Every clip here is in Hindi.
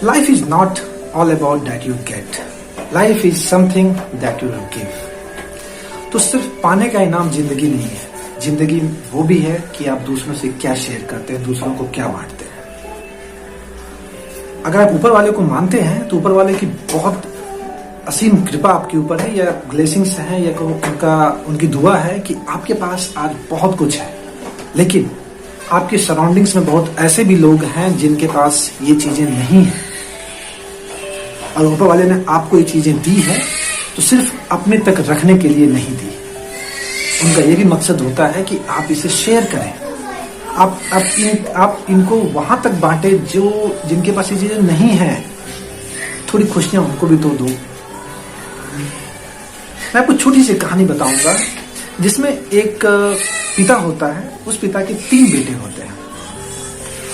Life is not all about that you get. Life is something that you give. तो सिर्फ पाने का इनाम जिंदगी नहीं है. जिंदगी वो भी है कि आप दूसरों से क्या शेयर करते हैं, दूसरों को क्या बांटते हैं. अगर आप ऊपर वाले को मानते हैं तो ऊपर वाले की बहुत असीम कृपा आपके ऊपर है, या ब्लेसिंग्स हैं, या उनकी दुआ है कि आपके पास आज बहुत कुछ है. लेकिन आपके सराउंडिंग्स में बहुत ऐसे भी लोग हैं जिनके पास ये चीजें नहीं है, और ऊपर वाले ने आपको ये चीजें दी है तो सिर्फ अपने तक रखने के लिए नहीं दी. उनका ये भी मकसद होता है कि आप इसे शेयर करें. आप इनको वहां तक बांटे जिनके पास ये चीजें नहीं है. थोड़ी खुशियां उनको भी तो दो. मैं आपको छोटी सी कहानी बताऊंगा जिसमें एक पिता होता है. उस पिता के 3 बेटे होते हैं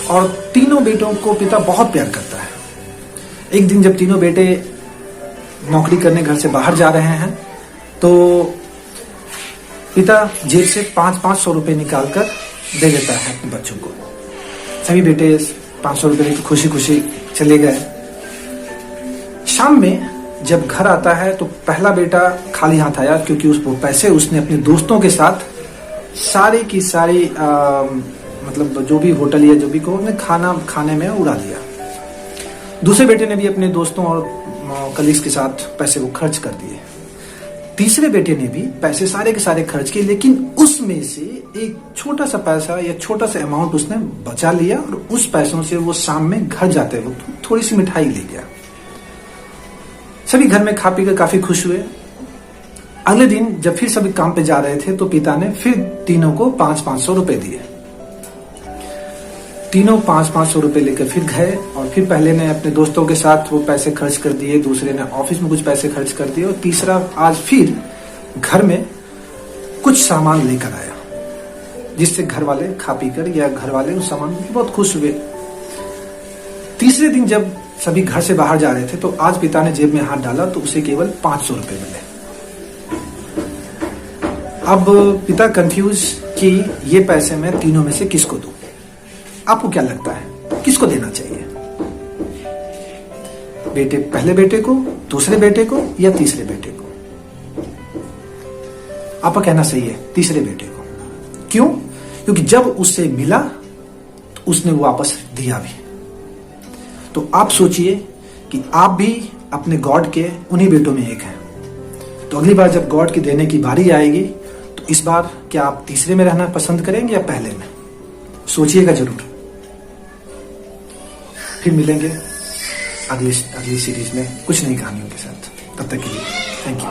और तीनों बेटों को पिता बहुत प्यार करता है. एक दिन जब तीनों बेटे नौकरी करने घर से बाहर जा रहे हैं तो पिता जेब से 500 रुपए निकालकर दे देता है अपने बच्चों को. सभी बेटे 500 रुपए की खुशी खुशी चले गए. शाम में जब घर आता है तो पहला बेटा खाली हाथ आया, क्योंकि वो पैसे उसने अपने दोस्तों के साथ सारी की सारी मतलब जो भी होटल या जो भी को खाना खाने में उड़ा दिया. दूसरे बेटे ने भी अपने दोस्तों और कलीग्स के साथ पैसे को खर्च कर दिए. तीसरे बेटे ने भी पैसे सारे के सारे खर्च किए, लेकिन उसमें से एक छोटा सा पैसा या छोटा सा अमाउंट उसने बचा लिया और उस पैसों से वो शाम में घर जाते वक्त थोड़ी सी मिठाई ले गया. सभी घर में खा पी कर काफी खुश हुए. अगले दिन जब फिर सभी काम पे जा रहे थे तो पिता ने फिर तीनों को 500 रुपए दिए. तीनों 500 रुपए लेकर फिर गए और फिर पहले ने अपने दोस्तों के साथ वो पैसे खर्च कर दिए, दूसरे ने ऑफिस में कुछ पैसे खर्च कर दिए, और तीसरा आज फिर घर में कुछ सामान लेकर आया जिससे घर वाले खा पी कर या घर वाले उस सामान में बहुत खुश हुए. तीसरे दिन जब सभी घर से बाहर जा रहे थे तो आज पिता ने जेब में हाथ डाला तो उसे केवल 500 रुपए मिले. अब पिता कंफ्यूज कि ये पैसे मैं तीनों में से किसको दूं. आपको क्या लगता है किसको देना चाहिए? पहले बेटे को, दूसरे बेटे को, या तीसरे बेटे को? आपका कहना सही है, तीसरे बेटे को. क्यों? क्योंकि जब उससे मिला तो उसने वो वापस दिया भी. तो आप सोचिए कि आप भी अपने गॉड के उन्हीं बेटों में एक हैं. तो अगली बार जब गॉड की देने की बारी आएगी तो इस बार क्या आप तीसरे में रहना पसंद करेंगे या पहले में? सोचिएगा जरूर. फिर मिलेंगे अगली सीरीज में कुछ नई कहानियों के साथ. तब तक के लिए थैंक यू.